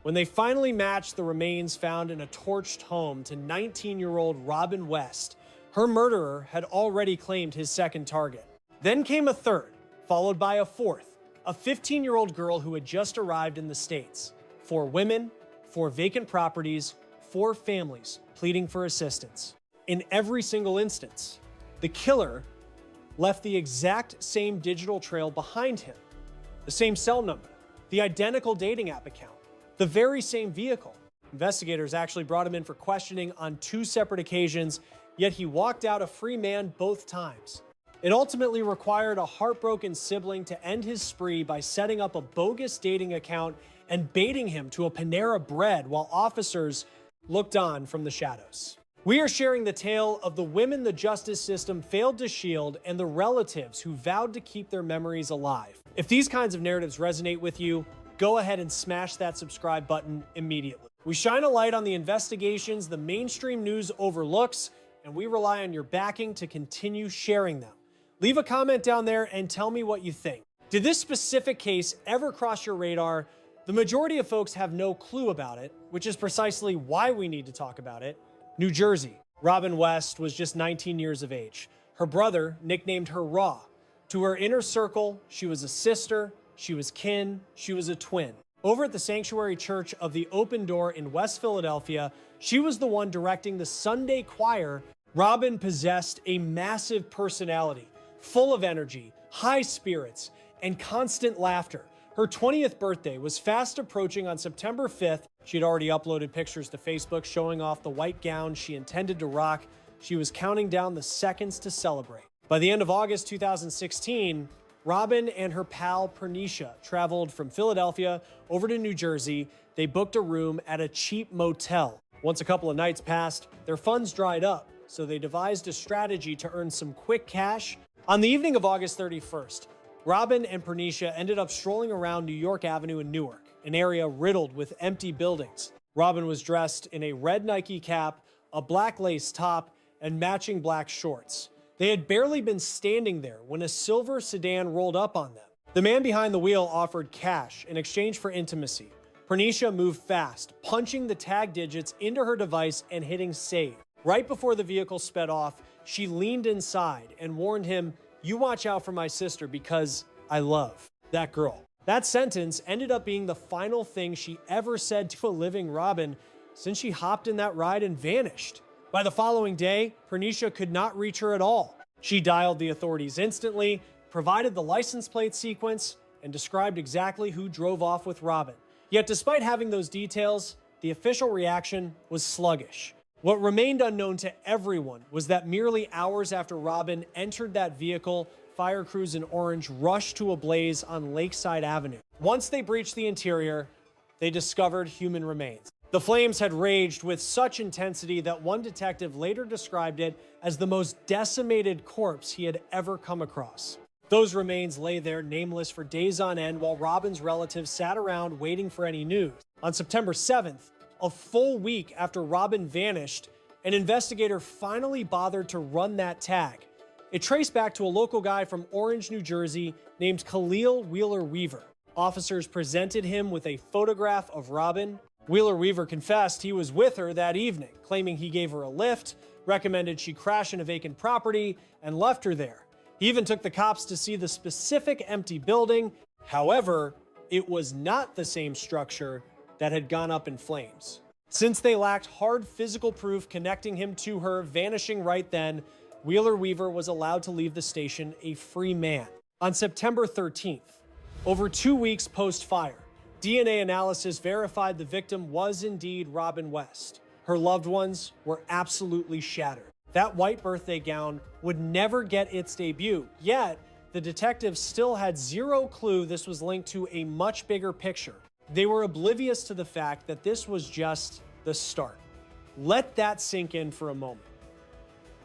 When they finally matched the remains found in a torched home to 19-year-old Robin West, her murderer had already claimed his second target. Then came a third, followed by a fourth, a 15-year-old girl who had just arrived in the States. 4 women, 4 vacant properties, 4 families pleading for assistance. In every single instance, the killer left the exact same digital trail behind him. The same cell number, the identical dating app account, the very same vehicle. Investigators actually brought him in for questioning on 2 separate occasions, yet he walked out a free man both times. It ultimately required a heartbroken sibling to end his spree by setting up a bogus dating account and baiting him to a Panera Bread while officers looked on from the shadows. We are sharing the tale of the women the justice system failed to shield and the relatives who vowed to keep their memories alive. If these kinds of narratives resonate with you, go ahead and smash that subscribe button immediately. We shine a light on the investigations the mainstream news overlooks, and we rely on your backing to continue sharing them. Leave a comment down there and tell me what you think. Did this specific case ever cross your radar? The majority of folks have no clue about it, which is precisely why we need to talk about it. New Jersey. Robin West was just 19 years of age. Her brother nicknamed her Raw. To her inner circle, she was a sister, she was kin, she was a twin. Over at the Sanctuary Church of the Open Door in West Philadelphia, she was the one directing the Sunday choir. Robin possessed a massive personality, full of energy, high spirits, and constant laughter. Her 20th birthday was fast approaching on September 5th. She had already uploaded pictures to Facebook showing off the white gown she intended to rock. She was counting down the seconds to celebrate. By the end of August 2016, Robin and her pal Pernisha traveled from Philadelphia over to New Jersey. They booked a room at a cheap motel. Once a couple of nights passed, their funds dried up, so they devised a strategy to earn some quick cash. On the evening of August 31st, Robin and Pernisha ended up strolling around New York Avenue in Newark, an area riddled with empty buildings. Robin was dressed in a red Nike cap, a black lace top, and matching black shorts. They had barely been standing there when a silver sedan rolled up on them. The man behind the wheel offered cash in exchange for intimacy. Pernisha moved fast, punching the tag digits into her device and hitting save. Right before the vehicle sped off, she leaned inside and warned him, "You watch out for my sister because I love that girl." That sentence ended up being the final thing she ever said to a living Robin since she hopped in that ride and vanished. By the following day, Pernisha could not reach her at all. She dialed the authorities instantly, provided the license plate sequence, and described exactly who drove off with Robin. Yet despite having those details, the official reaction was sluggish. What remained unknown to everyone was that merely hours after Robin entered that vehicle, fire crews in orange rushed to a blaze on Lakeside Avenue. Once they breached the interior, they discovered human remains. The flames had raged with such intensity that one detective later described it as the most decimated corpse he had ever come across. Those remains lay there nameless for days on end while Robin's relatives sat around waiting for any news. On September 7th, a full week after Robin vanished, an investigator finally bothered to run that tag. It traced back to a local guy from Orange, New Jersey named Khalil Wheeler Weaver. Officers presented him with a photograph of Robin. Wheeler Weaver confessed he was with her that evening, claiming he gave her a lift, recommended she crash in a vacant property, and left her there. He even took the cops to see the specific empty building. However, it was not the same structure that had gone up in flames. Since they lacked hard physical proof connecting him to her vanishing right then, Wheeler Weaver was allowed to leave the station a free man. On September 13th, over 2 weeks post-fire, DNA analysis verified the victim was indeed Robin West. Her loved ones were absolutely shattered. That white birthday gown would never get its debut, yet the detectives still had zero clue this was linked to a much bigger picture. They were oblivious to the fact that this was just the start. Let that sink in for a moment.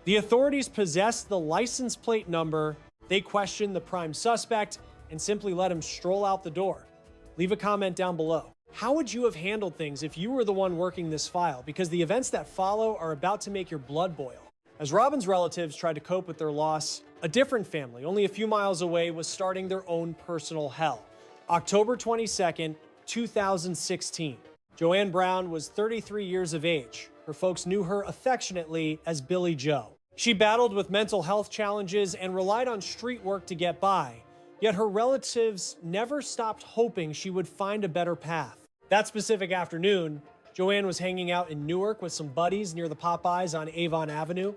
The authorities possessed the license plate number, they questioned the prime suspect, and simply let him stroll out the door. Leave a comment down below. How would you have handled things if you were the one working this file? Because the events that follow are about to make your blood boil. As Robin's relatives tried to cope with their loss, a different family, only a few miles away, was starting their own personal hell. October 22nd, 2016. Joanne Brown was 33 years of age. Her folks knew her affectionately as Billy Joe. She battled with mental health challenges and relied on street work to get by, yet her relatives never stopped hoping she would find a better path. That specific afternoon, Joanne was hanging out in Newark with some buddies near the Popeyes on Avon Avenue.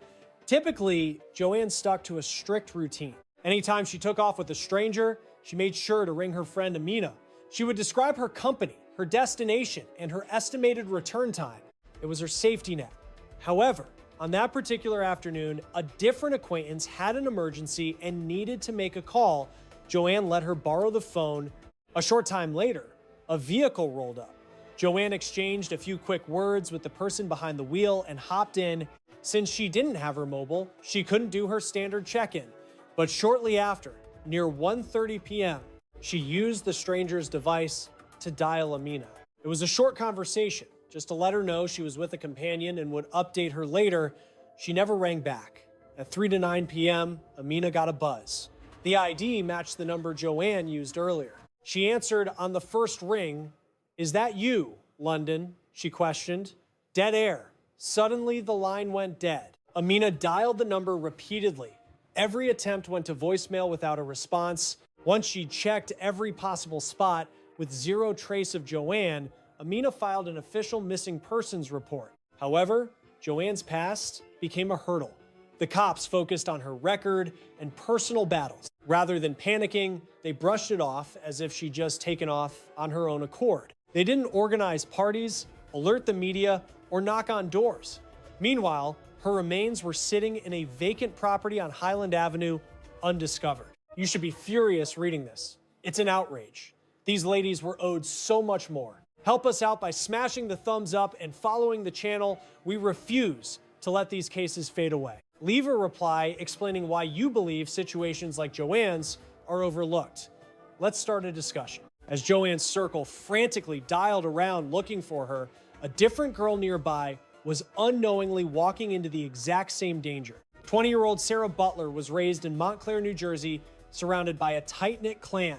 Typically, Joanne stuck to a strict routine. Anytime she took off with a stranger, she made sure to ring her friend Amina. She would describe her company, her destination, and her estimated return time. It was her safety net. However, on that particular afternoon, a different acquaintance had an emergency and needed to make a call. Joanne let her borrow the phone. A short time later, a vehicle rolled up. Joanne exchanged a few quick words with the person behind the wheel and hopped in. Since she didn't have her mobile, she couldn't do her standard check-in. But shortly after, near 1:30 p.m., she used the stranger's device to dial Amina. It was a short conversation, just to let her know she was with a companion and would update her later. She never rang back. At 3 to 9 p.m., Amina got a buzz. The ID matched the number Joanne used earlier. She answered on the first ring. "Is that you, London?" she questioned. Dead air. Suddenly, the line went dead. Amina dialed the number repeatedly. Every attempt went to voicemail without a response. Once she checked every possible spot with zero trace of Joanne, Amina filed an official missing persons report. However, Joanne's past became a hurdle. The cops focused on her record and personal battles. Rather than panicking, they brushed it off as if she'd just taken off on her own accord. They didn't organize parties, alert the media, or knock on doors. Meanwhile, her remains were sitting in a vacant property on Highland Avenue, undiscovered. You should be furious reading this. It's an outrage. These ladies were owed so much more. Help us out by smashing the thumbs up and following the channel. We refuse to let these cases fade away. Leave a reply explaining why you believe situations like Joanne's are overlooked. Let's start a discussion. As Joanne's circle frantically dialed around looking for her, a different girl nearby was unknowingly walking into the exact same danger. 20-year-old Sarah Butler was raised in Montclair, New Jersey, surrounded by a tight-knit clan,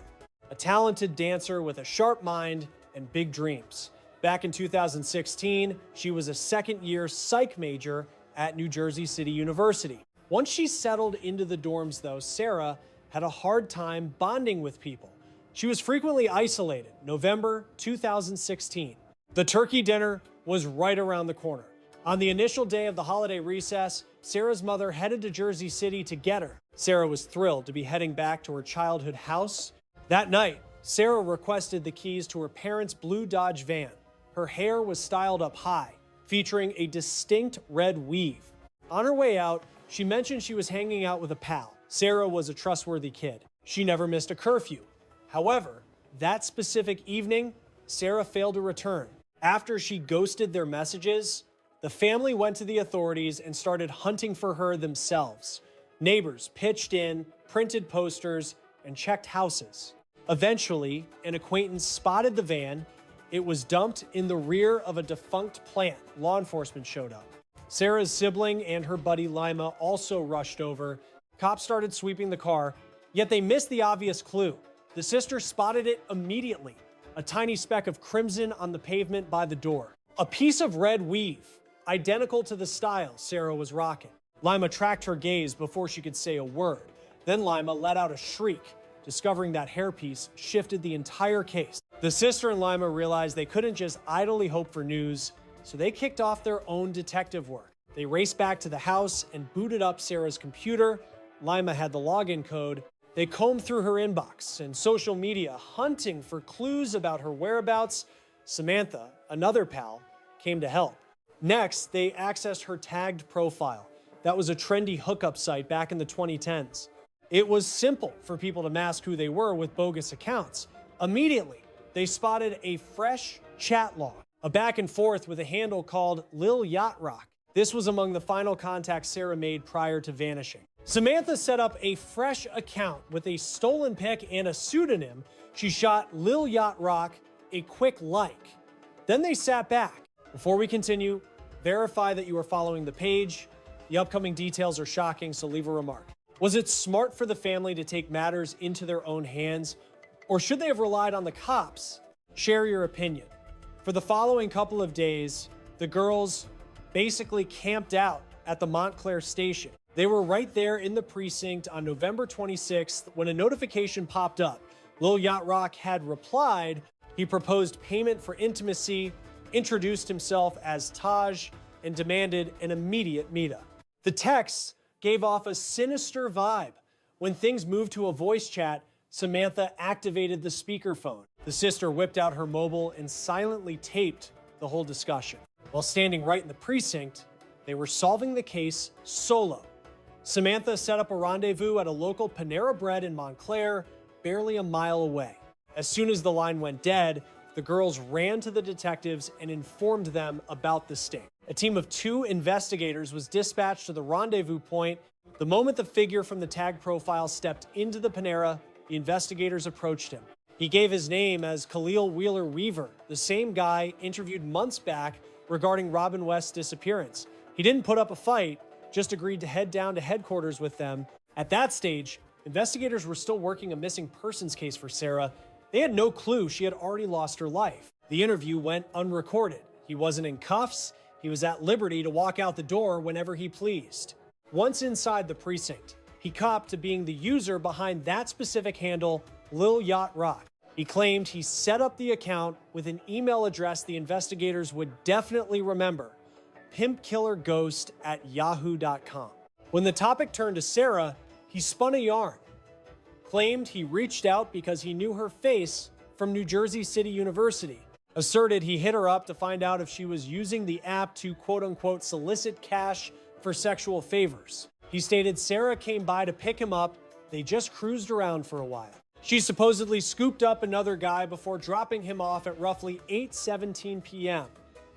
a talented dancer with a sharp mind and big dreams. Back in 2016, she was a second-year psych major at New Jersey City University. Once she settled into the dorms, though, Sarah had a hard time bonding with people. She was frequently isolated. November 2016. The turkey dinner was right around the corner. On the initial day of the holiday recess, Sarah's mother headed to Jersey City to get her. Sarah was thrilled to be heading back to her childhood house. That night, Sarah requested the keys to her parents' blue Dodge van. Her hair was styled up high, featuring a distinct red weave. On her way out, she mentioned she was hanging out with a pal. Sarah was a trustworthy kid. She never missed a curfew. However, that specific evening, Sarah failed to return. After she ghosted their messages, the family went to the authorities and started hunting for her themselves. Neighbors pitched in, printed posters, and checked houses. Eventually, an acquaintance spotted the van. It was dumped in the rear of a defunct plant. Law enforcement showed up. Sarah's sibling and her buddy Lima also rushed over. Cops started sweeping the car, yet they missed the obvious clue. The sister spotted it immediately, a tiny speck of crimson on the pavement by the door. A piece of red weave, identical to the style Sarah was rocking. Lima tracked her gaze before she could say a word. Then Lima let out a shriek. Discovering that hairpiece shifted the entire case. The sister and Lima realized they couldn't just idly hope for news, so they kicked off their own detective work. They raced back to the house and booted up Sarah's computer. Lima had the login code. They combed through her inbox and social media, hunting for clues about her whereabouts. Samantha, another pal, came to help. Next, they accessed her tagged profile. That was a trendy hookup site back in the 2010s. It was simple for people to mask who they were with bogus accounts. Immediately, they spotted a fresh chat log, a back and forth with a handle called Lil Yacht Rock. This was among the final contacts Sarah made prior to vanishing. Samantha set up a fresh account with a stolen pic and a pseudonym. She shot Lil Yacht Rock a quick like. Then they sat back. Before we continue, verify that you are following the page. The upcoming details are shocking, so leave a remark. Was it smart for the family to take matters into their own hands, or should they have relied on the cops? Share your opinion. For the following couple of days, the girls basically camped out at the Montclair station. They were right there in the precinct on November 26th when a notification popped up. Lil Yacht Rock had replied. He proposed payment for intimacy, introduced himself as Taj, and demanded an immediate meetup. The texts gave off a sinister vibe. When things moved to a voice chat, Samantha activated the speakerphone. The sister whipped out her mobile and silently taped the whole discussion. While standing right in the precinct, they were solving the case solo. Samantha set up a rendezvous at a local Panera Bread in Montclair, barely a mile away. As soon as the line went dead, the girls ran to the detectives and informed them about the sting. A team of 2 investigators was dispatched to the rendezvous point. The moment the figure from the tag profile stepped into the Panera, the investigators approached him. He gave his name as Khalil Wheeler Weaver, the same guy interviewed months back regarding Robin West's disappearance. He didn't put up a fight, just agreed to head down to headquarters with them. At that stage, investigators were still working a missing persons case for Sarah. They had no clue she had already lost her life. The interview went unrecorded. He wasn't in cuffs. He was at liberty to walk out the door whenever he pleased. Once inside the precinct, he copped to being the user behind that specific handle, Lil Yacht Rock. He claimed he set up the account with an email address the investigators would definitely remember, pimpkillerghost@yahoo.com. When the topic turned to Sarah, he spun a yarn, claimed he reached out because he knew her face from New Jersey City University, asserted he hit her up to find out if she was using the app to quote-unquote solicit cash for sexual favors. He stated Sarah came by to pick him up. They just cruised around for a while. She supposedly scooped up another guy before dropping him off at roughly 8:17 p.m.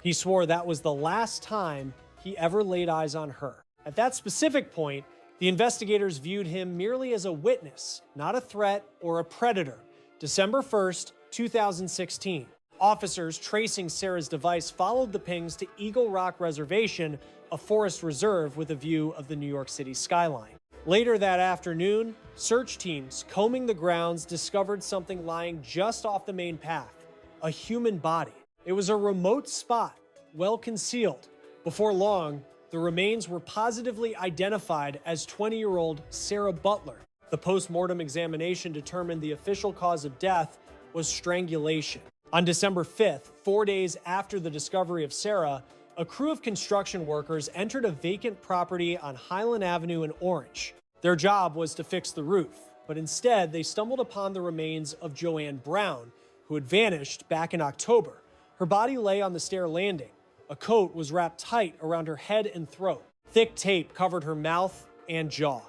He swore that was the last time he ever laid eyes on her. At that specific point, the investigators viewed him merely as a witness, not a threat or a predator. December 1st, 2016. Officers tracing Sarah's device followed the pings to Eagle Rock Reservation, a forest reserve with a view of the New York City skyline. Later that afternoon, search teams combing the grounds discovered something lying just off the main path, a human body. It was a remote spot, well concealed. Before long, the remains were positively identified as 20-year-old Sarah Butler. The post-mortem examination determined the official cause of death was strangulation. On December 5th, 4 days after the discovery of Sarah, a crew of construction workers entered a vacant property on Highland Avenue in Orange. Their job was to fix the roof, but instead they stumbled upon the remains of Joanne Brown, who had vanished back in October. Her body lay on the stair landing. A coat was wrapped tight around her head and throat. Thick tape covered her mouth and jaw.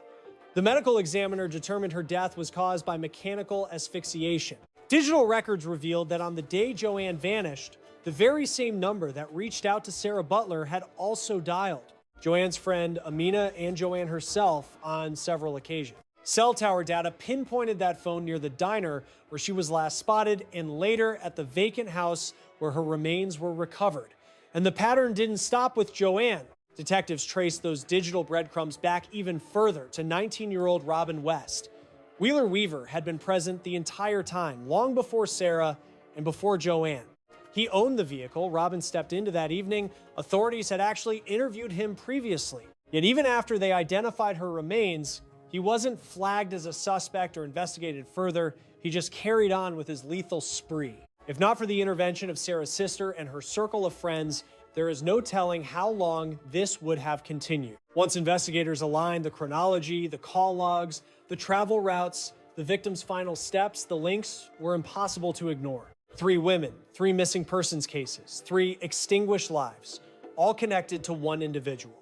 The medical examiner determined her death was caused by mechanical asphyxiation. Digital records revealed that on the day Joanne vanished, the very same number that reached out to Sarah Butler had also dialed. Joanne's friend Amina and Joanne herself on several occasions. Cell tower data pinpointed that phone near the diner where she was last spotted and later at the vacant house where her remains were recovered. And the pattern didn't stop with Joanne. Detectives traced those digital breadcrumbs back even further to 19-year-old Robin West. Wheeler Weaver had been present the entire time, long before Sarah and before Joanne. He owned the vehicle Robin stepped into that evening. Authorities had actually interviewed him previously. Yet even after they identified her remains, he wasn't flagged as a suspect or investigated further. He just carried on with his lethal spree. If not for the intervention of Sarah's sister and her circle of friends, there is no telling how long this would have continued. Once investigators aligned the chronology, the call logs, the travel routes, the victim's final steps, the links were impossible to ignore. 3 women, 3 missing persons cases, 3 extinguished lives, all connected to one individual.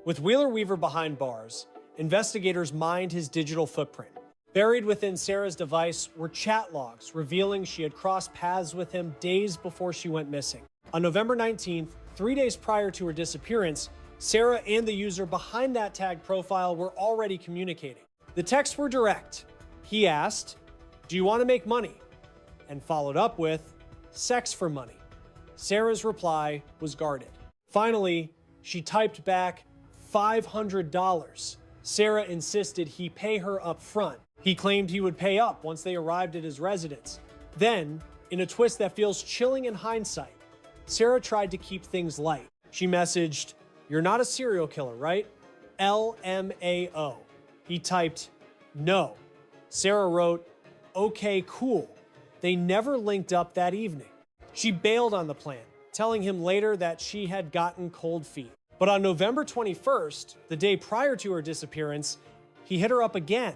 With Wheeler Weaver behind bars, investigators mined his digital footprint. Buried within Sarah's device were chat logs revealing she had crossed paths with him days before she went missing. On November 19th, 3 days prior to her disappearance, Sarah and the user behind that tag profile were already communicating. The texts were direct. He asked, "Do you want to make money?" and followed up with, "Sex for money." Sarah's reply was guarded. Finally, she typed back, $500. Sarah insisted he pay her up front. He claimed he would pay up once they arrived at his residence. Then, in a twist that feels chilling in hindsight, Sarah tried to keep things light. She messaged, "You're not a serial killer, right? LMAO." He typed, "No." Sarah wrote, "Okay, cool." They never linked up that evening. She bailed on the plan, telling him later that she had gotten cold feet. But on November 21st, the day prior to her disappearance, he hit her up again.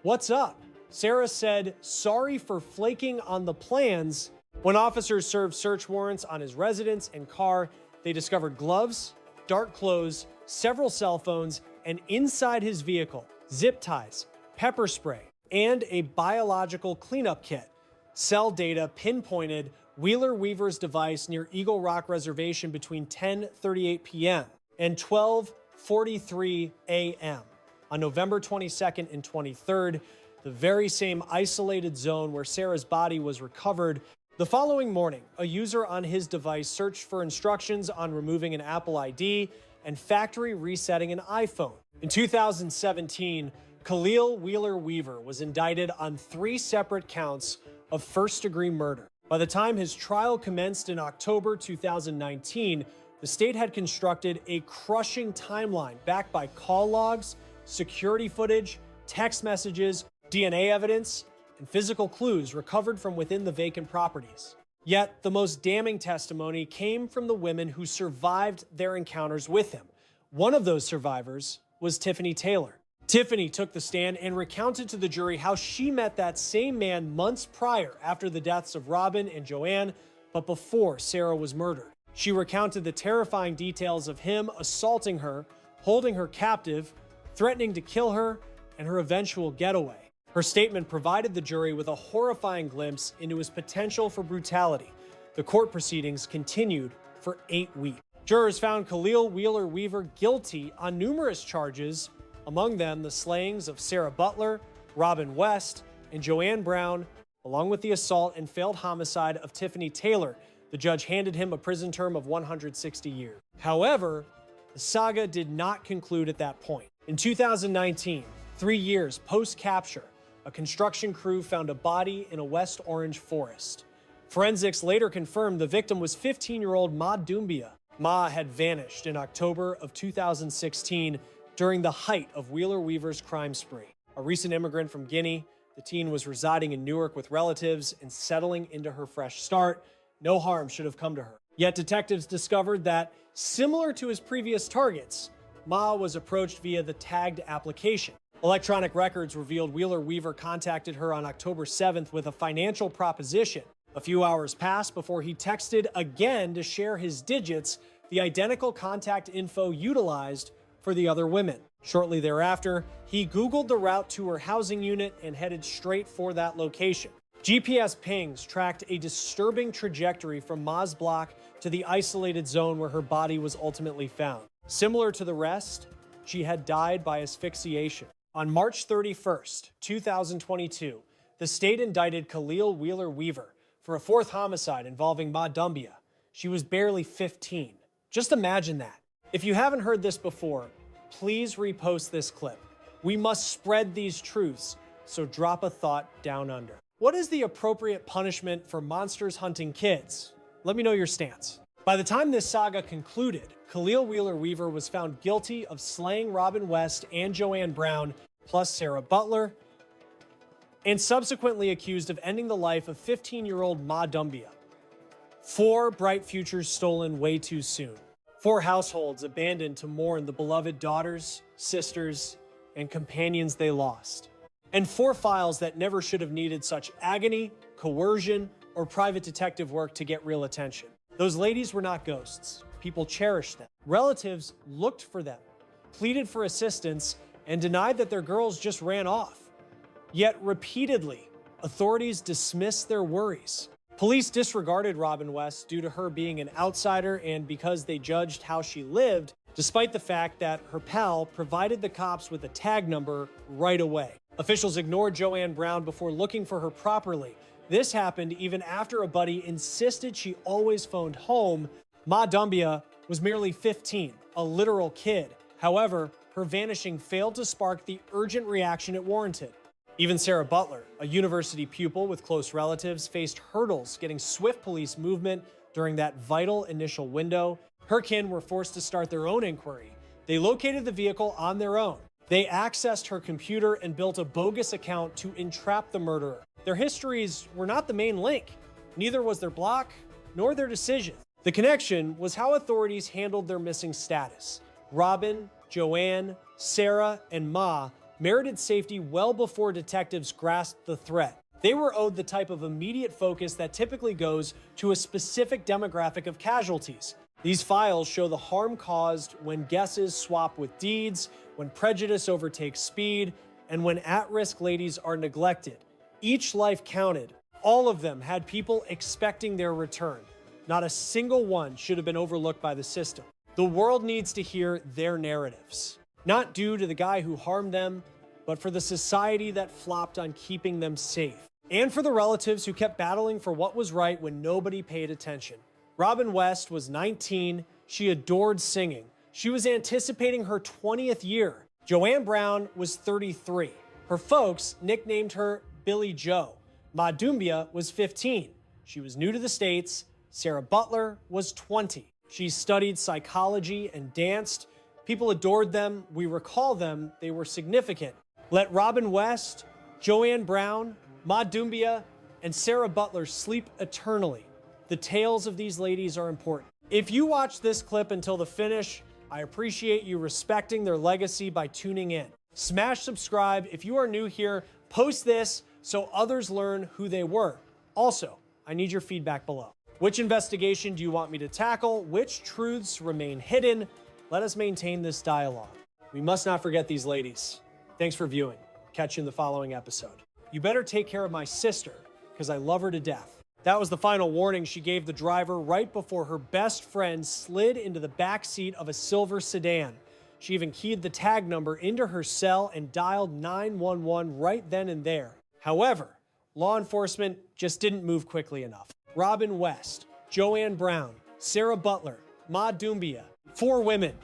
"What's up?" Sarah said, "Sorry for flaking on the plans." When officers served search warrants on his residence and car, they discovered gloves, dark clothes, several cell phones, and inside his vehicle, zip ties, pepper spray, and a biological cleanup kit. Cell data pinpointed Wheeler Weaver's device near Eagle Rock Reservation between 10:38 p.m. and 12:43 a.m. on November 22nd and 23rd, the very same isolated zone where Sarah's body was recovered. The following morning, a user on his device searched for instructions on removing an Apple ID and factory resetting an iPhone. In 2017, Khalil Wheeler Weaver was indicted on 3 separate counts of first-degree murder. By the time his trial commenced in October 2019, the state had constructed a crushing timeline backed by call logs, security footage, text messages, DNA evidence, and physical clues recovered from within the vacant properties. Yet, the most damning testimony came from the women who survived their encounters with him. One of those survivors was Tiffany Taylor. Tiffany took the stand and recounted to the jury how she met that same man months prior after the deaths of Robin and Joanne, but before Sarah was murdered. She recounted the terrifying details of him assaulting her, holding her captive, threatening to kill her, and her eventual getaway. Her statement provided the jury with a horrifying glimpse into his potential for brutality. The court proceedings continued for 8 weeks. Jurors found Khalil Wheeler Weaver guilty on numerous charges, among them the slayings of Sarah Butler, Robin West, and Joanne Brown, along with the assault and failed homicide of Tiffany Taylor. The judge handed him a prison term of 160 years. However, the saga did not conclude at that point. In 2019, 3 years post-capture, a construction crew found a body in a West Orange forest. Forensics later confirmed the victim was 15-year-old Ma Doumbia. Ma had vanished in October of 2016 during the height of Wheeler Weaver's crime spree. A recent immigrant from Guinea, the teen was residing in Newark with relatives and settling into her fresh start. No harm should have come to her. Yet detectives discovered that, similar to his previous targets, Ma was approached via the tagged application. Electronic records revealed Wheeler Weaver contacted her on October 7th with a financial proposition. A few hours passed before he texted again to share his digits, the identical contact info utilized for the other women. Shortly thereafter, he Googled the route to her housing unit and headed straight for that location. GPS pings tracked a disturbing trajectory from Ma's block to the isolated zone where her body was ultimately found. Similar to the rest, she had died by asphyxiation. On March 31st, 2022, the state indicted Khalil Wheeler Weaver for a 4th homicide involving Ma Doumbia. She was barely 15. Just imagine that. If you haven't heard this before, please repost this clip. We must spread these truths, so drop a thought down under. What is the appropriate punishment for monsters hunting kids? Let me know your stance. By the time this saga concluded, Khalil Wheeler Weaver was found guilty of slaying Robin West and Joanne Brown, plus Sarah Butler, and subsequently accused of ending the life of 15-year-old Ma Doumbia. 4 bright futures stolen way too soon. 4 households abandoned to mourn the beloved daughters, sisters, and companions they lost. And 4 files that never should have needed such agony, coercion, or private detective work to get real attention. Those ladies were not ghosts. People cherished them. Relatives looked for them, pleaded for assistance, and denied that their girls just ran off. Yet repeatedly, authorities dismissed their worries. Police disregarded Robin West due to her being an outsider and because they judged how she lived, despite the fact that her pal provided the cops with a tag number right away. Officials ignored Joanne Brown before looking for her properly. This happened even after a buddy insisted she always phoned home. Ma Doumbia was merely 15, a literal kid. However, her vanishing failed to spark the urgent reaction it warranted. Even Sarah Butler, a university pupil with close relatives, faced hurdles getting swift police movement During that vital initial window, her kin were forced to start their own inquiry. They located the vehicle on their own. They accessed her computer and built a bogus account to entrap the murderer. Their histories were not the main link. Neither was their block, nor their decision. The connection was how authorities handled their missing status. Robin, Joanne, Sarah, and Ma merited safety well before detectives grasped the threat. They were owed the type of immediate focus that typically goes to a specific demographic of casualties. These files show the harm caused when guesses swap with deeds, when prejudice overtakes speed, and when at-risk ladies are neglected. Each life counted. All of them had people expecting their return. Not a single one should have been overlooked by the system. The world needs to hear their narratives. Not due to the guy who harmed them, but for the society that flopped on keeping them safe. And for the relatives who kept battling for what was right when nobody paid attention. Robin West was 19. She adored singing. She was anticipating her 20th year. Joanne Brown was 33. Her folks nicknamed her Billy Joe. Ma Dumbia was 15. She was new to the States. Sarah Butler was 20. She studied psychology and danced. People adored them. We recall them. They were significant. Let Robin West, Joanne Brown, Ma Dumbia, and Sarah Butler sleep eternally. The tales of these ladies are important. If you watch this clip until the finish, I appreciate you respecting their legacy by tuning in. Smash subscribe. If you are new here, post this so others learn who they were. Also, I need your feedback below. Which investigation do you want me to tackle? Which truths remain hidden? Let us maintain this dialogue. We must not forget these ladies. Thanks for viewing. Catch you in the following episode. You better take care of my sister, because I love her to death. That was the final warning she gave the driver right before her best friend slid into the back seat of a silver sedan. She even keyed the tag number into her cell and dialed 911 right then and there. However, law enforcement just didn't move quickly enough. Robin West, Joanne Brown, Sarah Butler, Ma Dumbia, 4 women,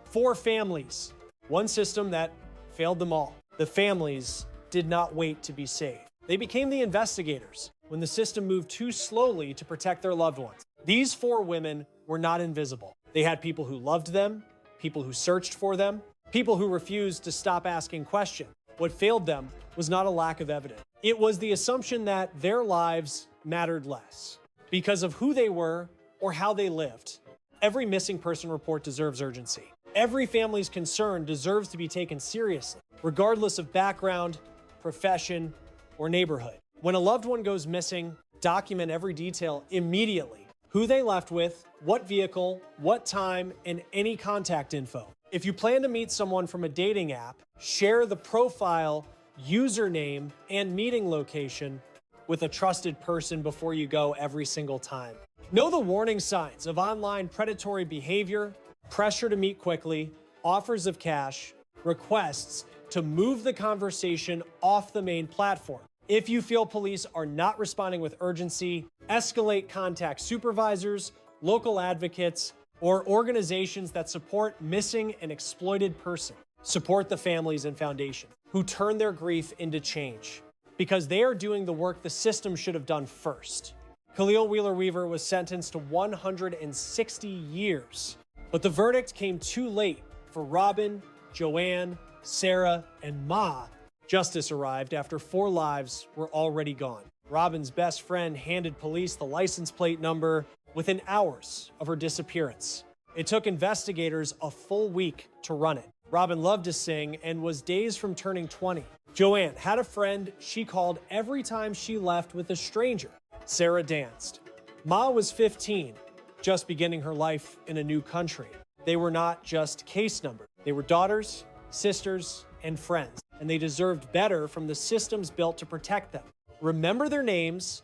4 families, one system that failed them all. The families did not wait to be saved. They became the investigators when the system moved too slowly to protect their loved ones. These 4 women were not invisible. They had people who loved them, people who searched for them, people who refused to stop asking questions. What failed them was not a lack of evidence. It was the assumption that their lives mattered less because of who they were or how they lived. Every missing person report deserves urgency. Every family's concern deserves to be taken seriously, regardless of background, profession, or neighborhood. When a loved one goes missing, document every detail immediately. Who they left with, what vehicle, what time, and any contact info. If you plan to meet someone from a dating app, share the profile, username, and meeting location with a trusted person before you go every single time. Know the warning signs of online predatory behavior, pressure to meet quickly, offers of cash, requests to move the conversation off the main platform. If you feel police are not responding with urgency, escalate, contact supervisors, local advocates, or organizations that support missing and exploited persons. Support the families and foundations who turn their grief into change, because they are doing the work the system should have done first. Khalil Wheeler Weaver was sentenced to 160 years, but the verdict came too late for Robin, Joanne, Sarah, and Ma. Justice arrived after 4 lives were already gone. Robin's best friend handed police the license plate number within hours of her disappearance. It took investigators a full week to run it. Robin loved to sing and was days from turning 20. Joanne had a friend she called every time she left with a stranger. Sarah danced. Ma was 15, just beginning her life in a new country. They were not just case numbers. They were daughters, sisters, and friends, and they deserved better from the systems built to protect them. Remember their names,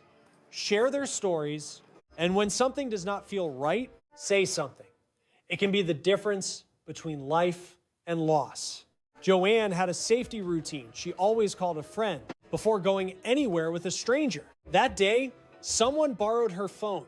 share their stories, and when something does not feel right, say something. It can be the difference between life and loss. Joanne had a safety routine she always called a friend before going anywhere with a stranger. That day, someone borrowed her phone.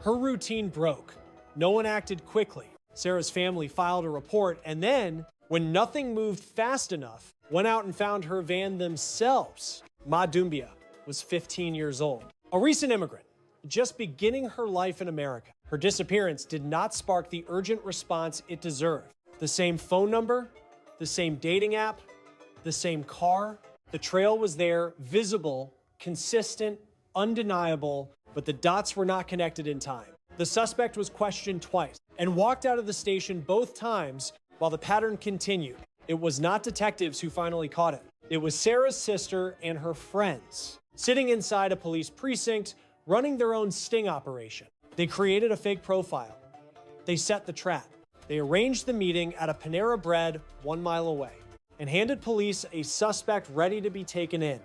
Her routine broke. No one acted quickly. Sarah's family filed a report, and then, when nothing moved fast enough, went out and found her van themselves. Ma Dumbia was 15 years old. A recent immigrant just beginning her life in America. Her disappearance did not spark the urgent response it deserved. The same phone number, the same dating app, the same car. The trail was there, visible, consistent, undeniable, but the dots were not connected in time. The suspect was questioned twice and walked out of the station both times while the pattern continued. It was not detectives who finally caught him. It was Sarah's sister and her friends, sitting inside a police precinct, running their own sting operation. They created a fake profile. They set the trap. They arranged the meeting at a Panera Bread 1 mile away and handed police a suspect ready to be taken in.